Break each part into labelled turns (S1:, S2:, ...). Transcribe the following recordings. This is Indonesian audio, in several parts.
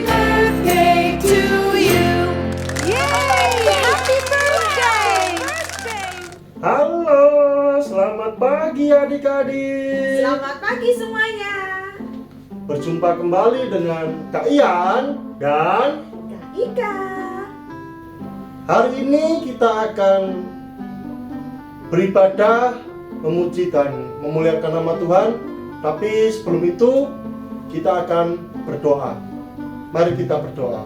S1: birthday to you. Yay! Happy birthday!
S2: Halo, selamat pagi adik-adik.
S1: Selamat pagi semuanya.
S2: Berjumpa kembali dengan Kak Ian dan
S1: Kak Ika.
S2: hari ini kita akan beribadah, memuji dan memuliakan nama Tuhan. Tapi sebelum itu kita akan berdoa. Mari kita berdoa.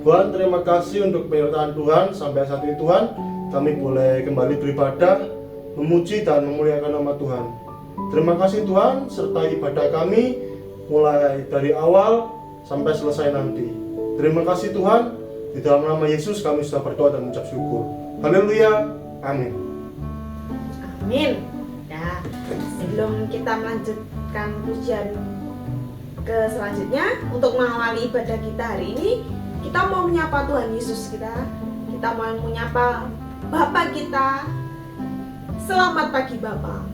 S2: Tuhan, terima kasih untuk penyertaan Tuhan. Sampai saat ini Tuhan, kami boleh kembali beribadah, memuji dan memuliakan nama Tuhan. Terima kasih Tuhan, sertai ibadah kami mulai dari awal sampai selesai nanti. Terima kasih Tuhan, di dalam nama Yesus kami sudah berdoa dan mengucap syukur. Haleluya, amin.
S1: Amin. Nah, sebelum kita melanjutkan pujian ke selanjutnya, untuk mengawali ibadah kita hari ini, kita mau menyapa Tuhan Yesus kita. Kita mau menyapa Bapa kita. Selamat pagi Bapa.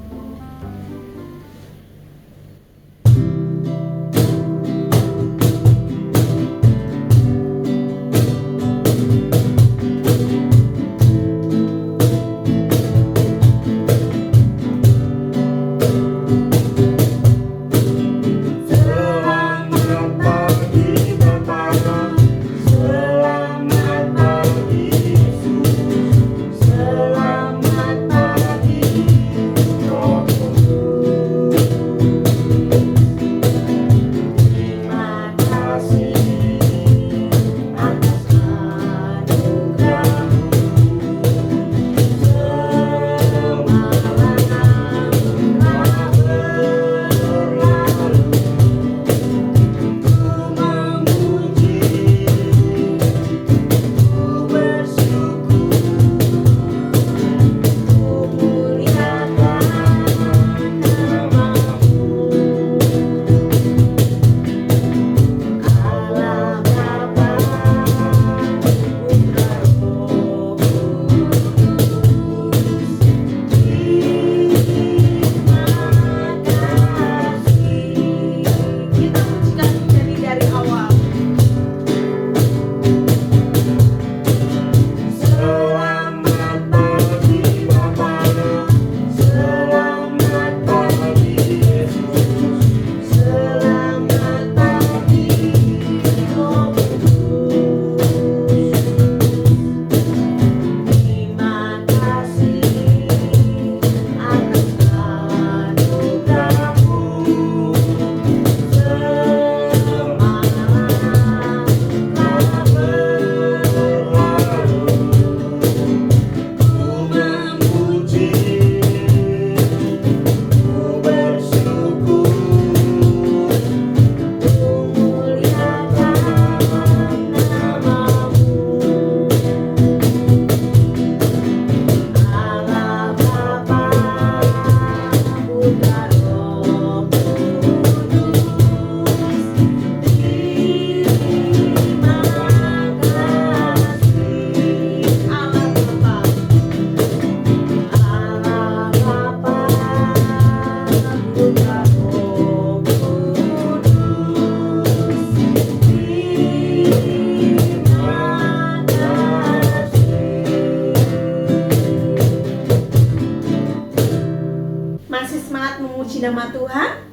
S1: Masih semangat memuji nama Tuhan?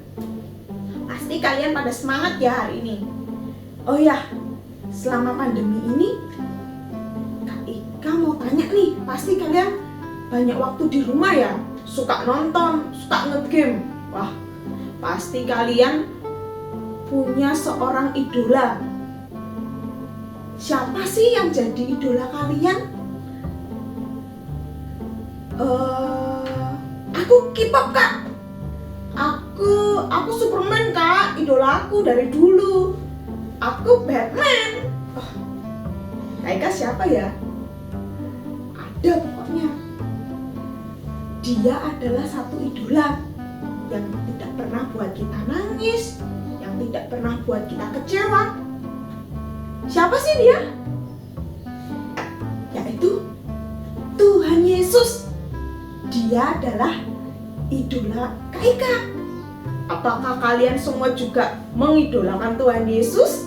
S1: Pasti kalian pada semangat ya hari ini. Oh ya, selama pandemi ini Kak Ika mau tanya nih, pasti kalian banyak waktu di rumah ya? Suka nonton, suka nge-game. Wah, pasti kalian punya seorang idola. Siapa sih yang jadi idola kalian? Aku K-pop Kak. Aku Superman Kak, idola aku dari dulu. Aku Batman. Oh, Kak Ika siapa ya? Ada pokoknya. Dia adalah satu idola yang tidak pernah buat kita nangis, yang tidak pernah buat kita kecewa. Siapa sih dia? Yaitu Tuhan Yesus. Dia adalah idola Kak Ika. Apakah kalian semua juga mengidolakan Tuhan Yesus?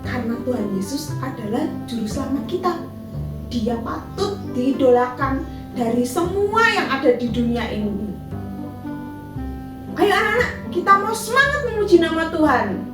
S1: Karena Tuhan Yesus adalah juru selamat kita. Dia patut diidolakan dari semua yang ada di dunia ini. Ayo anak-anak, kita mau semangat memuji nama Tuhan.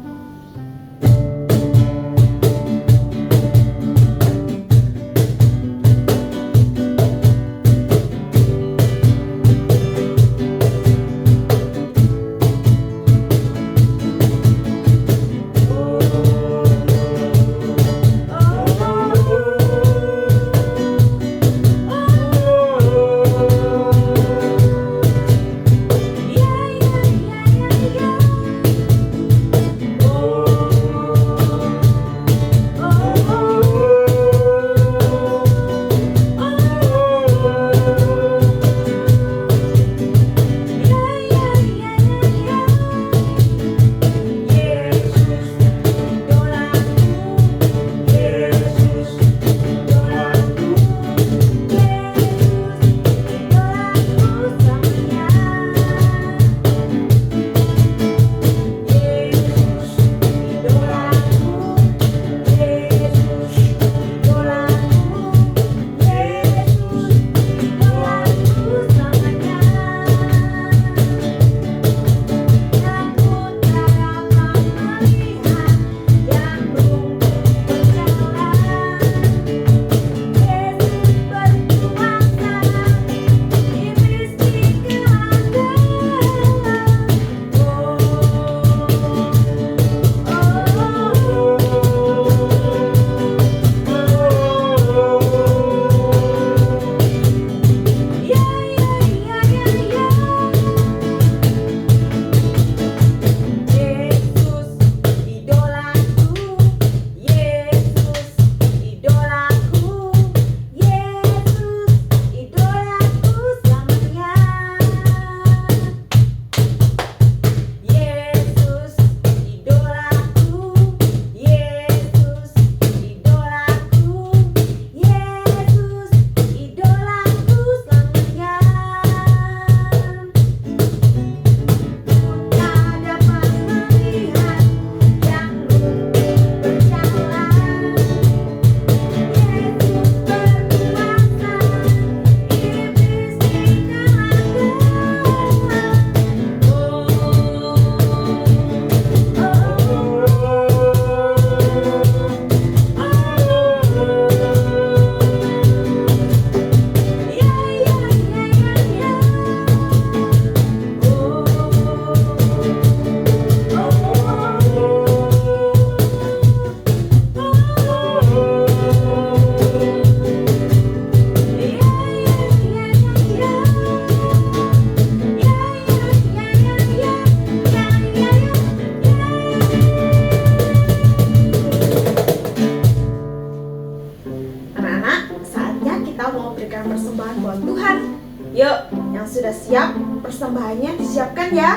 S1: Yuk, yang sudah siap, persembahannya disiapkan ya.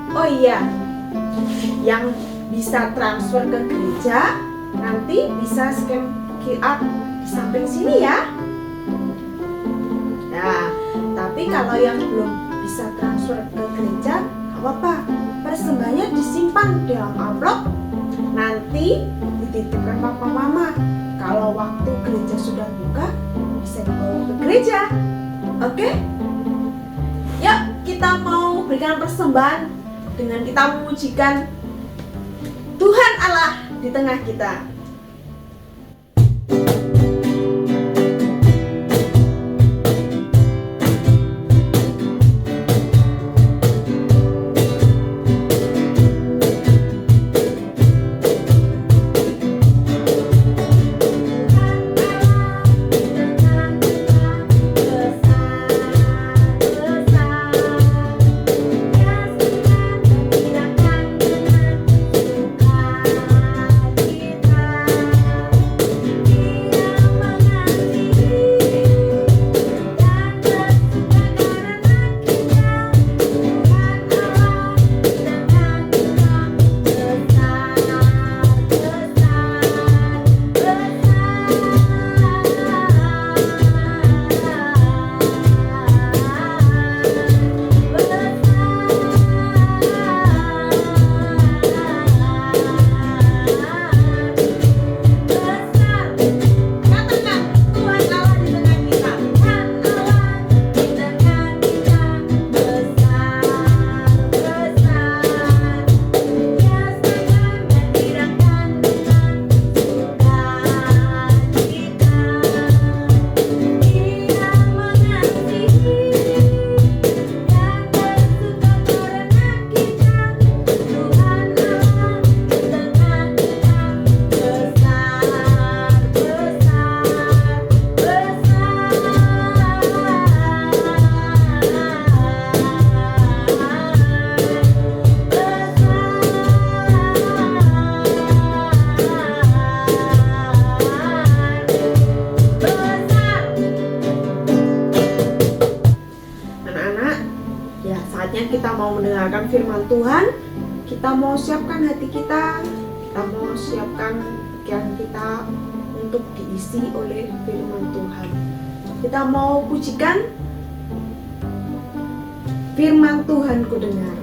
S1: Oh iya, yang bisa transfer ke gereja nanti bisa scan QR di samping sini ya. Nah, tapi kalau yang belum bisa transfer ke gereja, gak apa-apa, persembahannya disimpan dalam amplop, nanti dititipkan papa mama. Kalau waktu gereja sudah buka, bisa dibawa ke gereja. Oke? Yuk, kita mau berikan persembahan dengan kita memujikan Tuhan Allah di tengah kita. Kita saatnya kita mau mendengarkan firman Tuhan. Kita mau siapkan hati kita mau siapkan pikiran kita untuk diisi oleh firman Tuhan. Kita mau pujikan firman Tuhan ku dengar.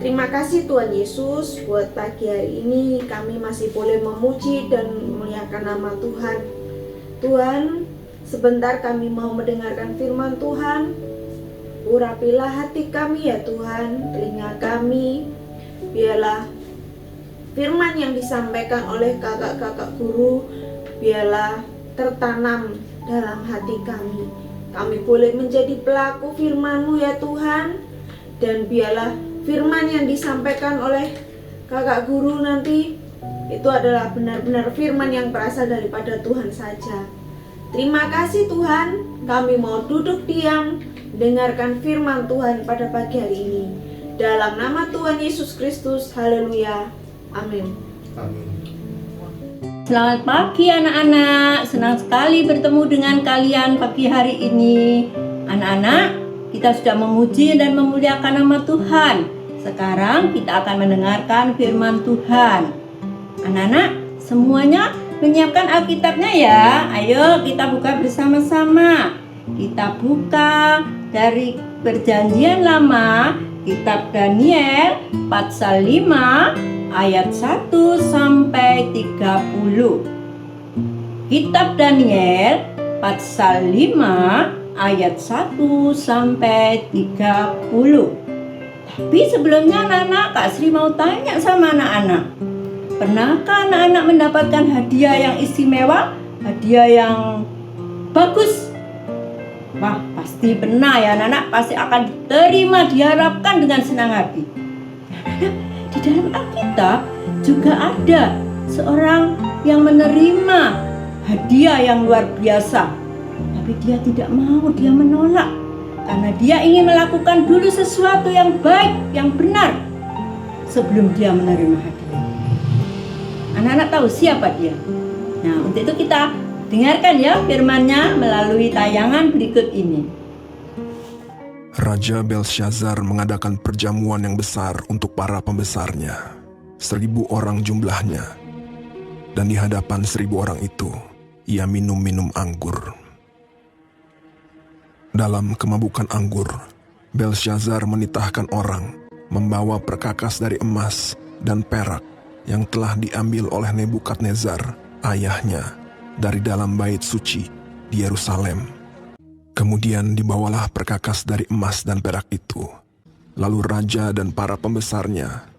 S1: Terima kasih Tuhan Yesus, buat pagi hari ini kami masih boleh memuji dan memuliakan nama Tuhan. Tuhan, sebentar kami mau mendengarkan firman Tuhan. Urapilah hati kami ya Tuhan, telinga kami. Biarlah firman yang disampaikan oleh kakak-kakak guru, biarlah tertanam dalam hati kami. Kami boleh menjadi pelaku firman-Mu ya Tuhan. Dan biarlah firman yang disampaikan oleh kakak guru nanti itu adalah benar-benar firman yang berasal daripada Tuhan saja. Terima kasih Tuhan, kami mau duduk diam dengarkan firman Tuhan pada pagi hari ini. Dalam nama Tuhan Yesus Kristus, haleluya, amin.
S2: Amin.
S3: Selamat pagi anak-anak, senang sekali bertemu dengan kalian pagi hari ini. Anak-anak, kita sudah memuji dan memuliakan nama Tuhan. Sekarang kita akan mendengarkan firman Tuhan. Anak-anak, semuanya menyiapkan Alkitabnya ya. Ayo kita buka bersama-sama. Kita buka dari Perjanjian Lama, Kitab Daniel, pasal 5, ayat 1 sampai 30. Kitab Daniel, pasal 5, ayat 1 sampai 30. Tapi sebelumnya anak-anak, Kak Sri mau tanya sama anak-anak. Pernahkah anak-anak mendapatkan hadiah yang istimewa? Hadiah yang bagus? Wah, pasti pernah ya anak-anak, pasti akan diterima, diharapkan dengan senang hati. Anak-anak, di dalam Alkitab juga ada seorang yang menerima hadiah yang luar biasa. Tapi dia tidak mau, dia menolak. Karena dia ingin melakukan dulu sesuatu yang baik, yang benar sebelum dia menerima hadiah. Anak-anak tahu siapa dia? Nah, untuk itu kita dengarkan ya firman-Nya melalui tayangan berikut ini.
S4: Raja Belshazzar mengadakan perjamuan yang besar untuk para pembesarnya. 1.000 orang jumlahnya. Dan di hadapan 1.000 orang itu, ia minum anggur. Dalam kemabukan anggur, Belshazzar menitahkan orang membawa perkakas dari emas dan perak yang telah diambil oleh Nebukadnezar, ayahnya, dari dalam bait suci di Yerusalem. Kemudian dibawalah perkakas dari emas dan perak itu. Lalu raja dan para pembesarnya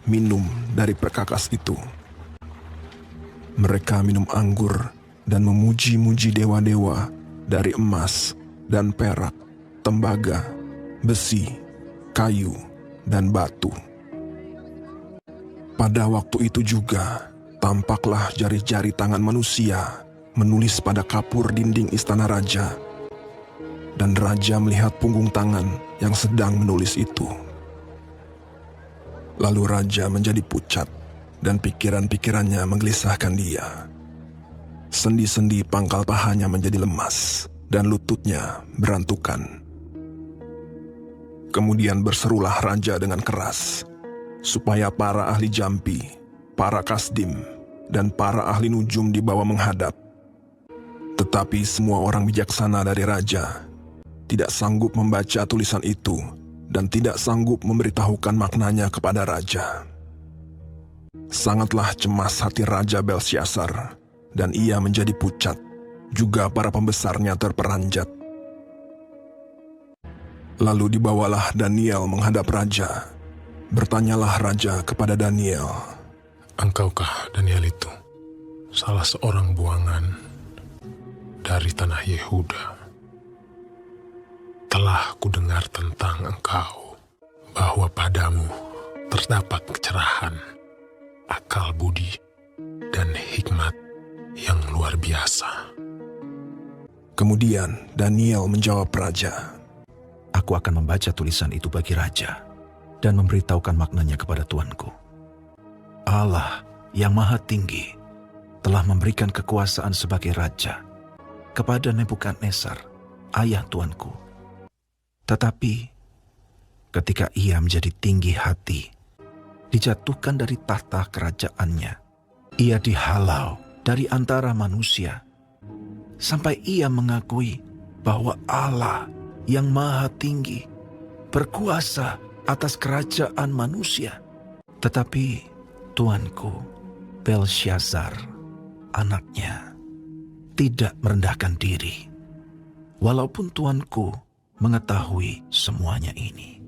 S4: minum dari perkakas itu. Mereka minum anggur dan memuji-muji dewa-dewa dari emas dan perak, tembaga, besi, kayu, dan batu. Pada waktu itu juga, tampaklah jari-jari tangan manusia menulis pada kapur dinding istana raja. Dan raja melihat punggung tangan yang sedang menulis itu. Lalu raja menjadi pucat, dan pikiran-pikirannya menggelisahkan dia. Sendi-sendi pangkal pahanya menjadi lemas, dan lututnya berantukan. Kemudian berserulah raja dengan keras, supaya para ahli jampi, para kasdim, dan para ahli nujum dibawa menghadap. Tetapi semua orang bijaksana dari raja tidak sanggup membaca tulisan itu dan tidak sanggup memberitahukan maknanya kepada raja. Sangatlah cemas hati Raja Belsyazar, dan ia menjadi pucat, juga para pembesarnya terperanjat. Lalu dibawalah Daniel menghadap raja. Bertanyalah raja kepada Daniel,
S5: "Engkaukah Daniel itu, salah seorang buangan dari tanah Yehuda? Telah kudengar tentang engkau, bahwa padamu terdapat kecerahan, akal budi, dan hikmat yang luar biasa."
S4: Kemudian Daniel menjawab raja,
S6: Aku akan membaca tulisan itu bagi raja dan memberitahukan maknanya kepada tuanku. Allah yang Maha Tinggi telah memberikan kekuasaan sebagai raja kepada Nebukadnezar, ayah tuanku. Tetapi ketika ia menjadi tinggi hati, dijatuhkan dari tahta kerajaannya, ia dihalau dari antara manusia, sampai ia mengakui bahwa Allah yang Maha Tinggi berkuasa atas kerajaan manusia. Tetapi tuanku Belsyazar, anaknya, tidak merendahkan diri, walaupun tuanku mengetahui semuanya ini.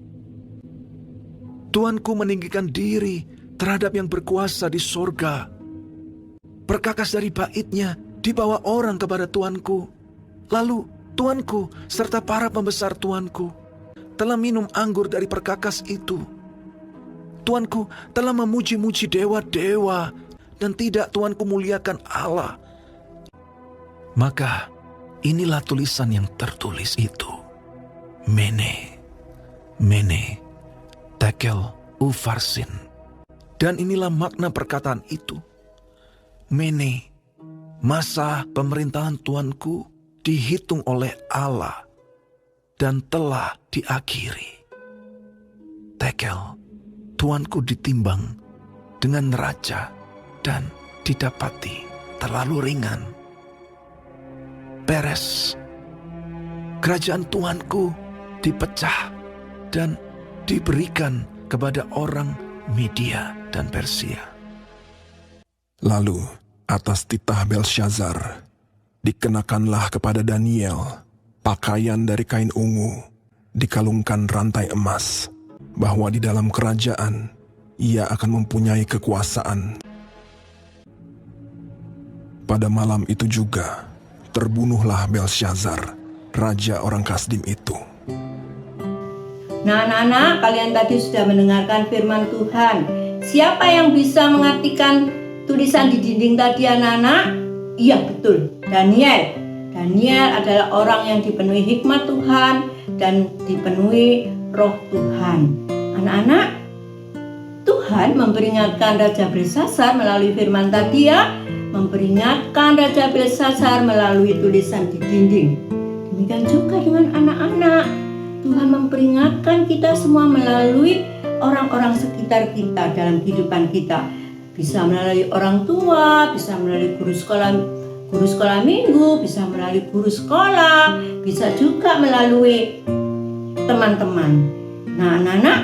S6: Tuanku meninggikan diri terhadap yang berkuasa di sorga. Perkakas dari baitnya dibawa orang kepada tuanku. Lalu tuanku serta para pembesar tuanku telah minum anggur dari perkakas itu. Tuanku telah memuji-muji dewa-dewa, dan tidak tuanku muliakan Allah. Maka inilah tulisan yang tertulis itu. Mene, Mene, Tekel, Ufarsin. Dan inilah makna perkataan itu. Mene, masa pemerintahan tuanku dihitung oleh Allah dan telah diakhiri. Tekel, tuanku ditimbang dengan neraca dan didapati terlalu ringan. Peres, kerajaan tuanku dipecah dan diberikan kepada orang Media dan Persia.
S4: Lalu atas titah Belsyazar dikenakanlah kepada Daniel pakaian dari kain ungu, dikalungkan rantai emas, bahwa di dalam kerajaan ia akan mempunyai kekuasaan. Pada malam itu juga terbunuhlah Belsyazar, raja orang Kasdim itu.
S3: Nah anak-anak, kalian tadi sudah mendengarkan firman Tuhan. Siapa yang bisa mengartikan tulisan di dinding tadi anak-anak? Iya betul, Daniel. Daniel adalah orang yang dipenuhi hikmat Tuhan dan dipenuhi roh Tuhan. Anak-anak, Tuhan memperingatkan Raja Belsyazar melalui firman tadi ya. Memperingatkan Raja Belsyazar melalui tulisan di dinding. Demikian juga dengan anak-anak. Tuhan memperingatkan kita semua melalui orang-orang sekitar kita dalam kehidupan kita. Bisa melalui orang tua, bisa melalui guru sekolah minggu, bisa melalui guru sekolah, bisa juga melalui teman-teman. Nah anak-anak,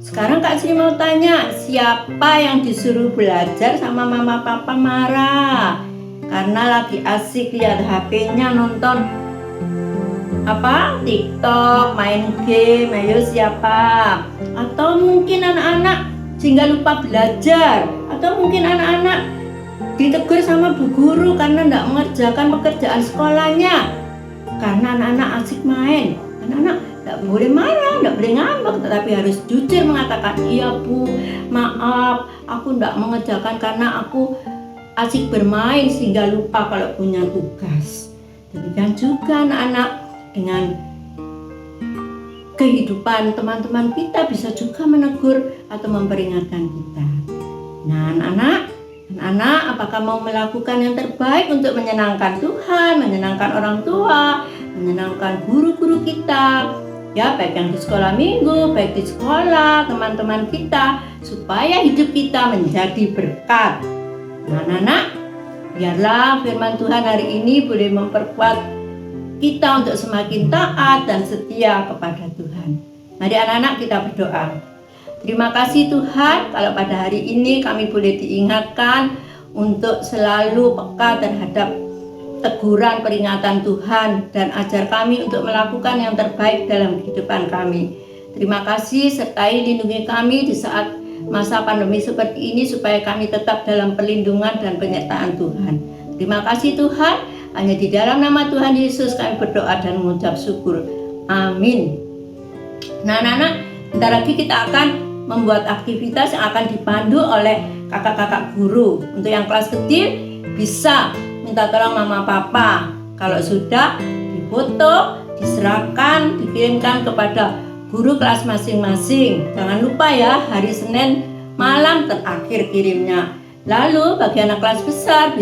S3: Sekarang Kak Sri mau tanya, siapa yang disuruh belajar sama mama papa marah? Karena lagi asik lihat HP-nya nonton TikTok, main game, ayo siapa? Atau mungkin anak-anak sehingga lupa belajar, atau mungkin anak-anak ditegur sama bu guru karena tidak mengerjakan pekerjaan sekolahnya, karena anak-anak asik main. Anak-anak tidak boleh marah, tidak boleh ngambek, tetapi harus jujur mengatakan, iya bu, maaf, aku tidak mengerjakan karena aku asik bermain sehingga lupa kalau punya tugas. Demikian juga anak-anak dengan kehidupan teman-teman kita bisa juga menegur atau memperingatkan kita. Nah anak-anak, apakah mau melakukan yang terbaik untuk menyenangkan Tuhan, menyenangkan orang tua, menyenangkan guru-guru kita, ya baik yang di sekolah minggu, baik di sekolah teman-teman kita, supaya hidup kita menjadi berkat. Nah anak-anak, biarlah firman Tuhan hari ini boleh memperkuat kita untuk semakin taat dan setia kepada Tuhan. Mari anak-anak kita berdoa. Terima kasih Tuhan kalau pada hari ini kami boleh diingatkan untuk selalu peka terhadap teguran peringatan Tuhan dan ajar kami untuk melakukan yang terbaik dalam kehidupan kami. Terima kasih sertai lindungi kami di saat masa pandemi seperti ini supaya kami tetap dalam perlindungan dan penyertaan Tuhan. Terima kasih Tuhan, hanya di dalam nama Tuhan Yesus kami berdoa dan mengucap syukur. Amin. Nah anak-anak, bentar lagi kita akan membuat aktivitas yang akan dipandu oleh kakak-kakak guru. Untuk yang kelas kecil bisa minta tolong mama papa. Kalau sudah difoto, diserahkan, dikirimkan kepada guru kelas masing-masing. Jangan lupa ya, hari Senin malam terakhir kirimnya. Lalu bagi anak kelas besar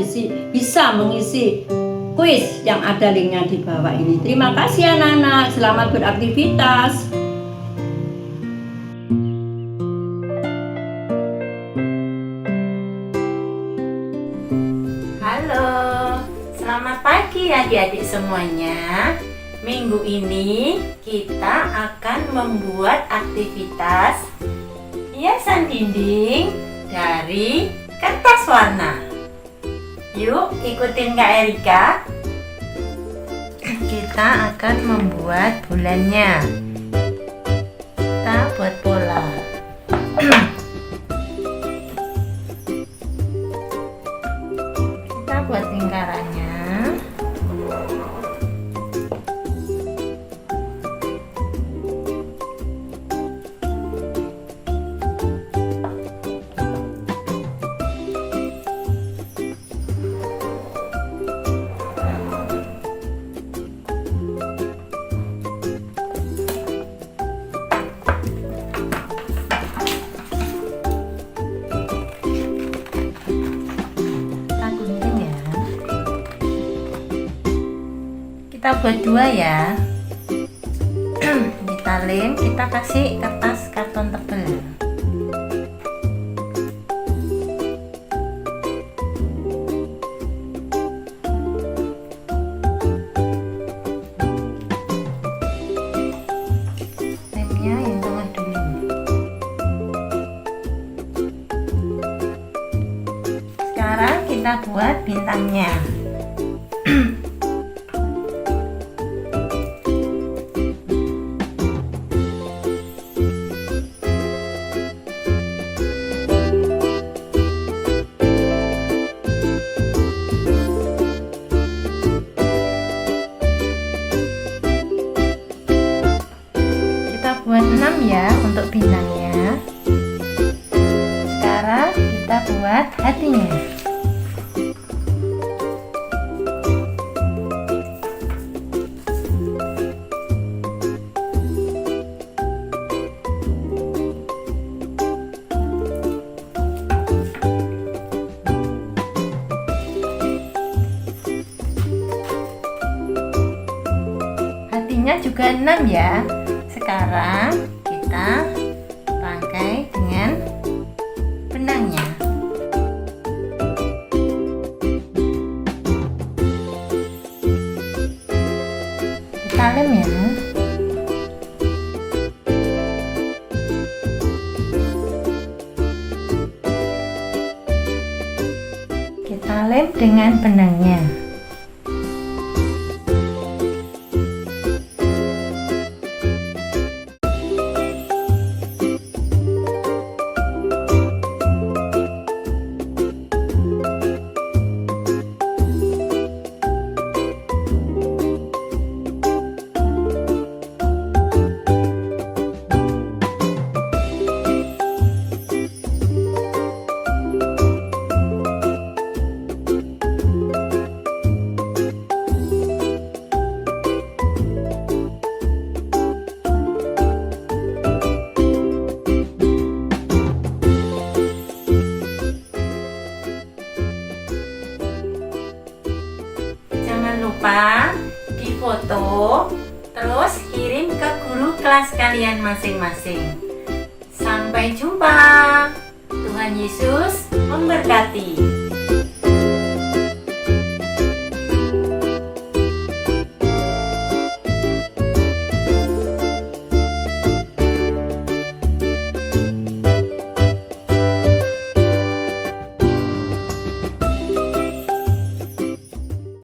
S3: bisa mengisi kuis yang ada linknya di bawah ini. Terima kasih anak-anak, selamat beraktivitas.
S7: Halo, selamat pagi adik-adik semuanya. Minggu ini kita akan membuat aktivitas hiasan dinding dari kertas warna. Yuk ikutin Kak Erika. Kita akan membuat bulannya. Kita buat bola. Kita buat lingkarannya. Kita buat dua ya. Kita lem, kita kasih kertas karton tebal. Lemnya yang tengah dulu. Sekarang kita buat bintangnya. Buat 6 ya untuk bintangnya. Sekarang kita buat hatinya. Hatinya juga 6 ya. Sekarang kita rangkai dengan benangnya. Kita lem ya. lem dengan benangnya. Jangan lupa difoto, terus kirim ke guru kelas kalian masing-masing. Sampai jumpa. Tuhan Yesus memberkati.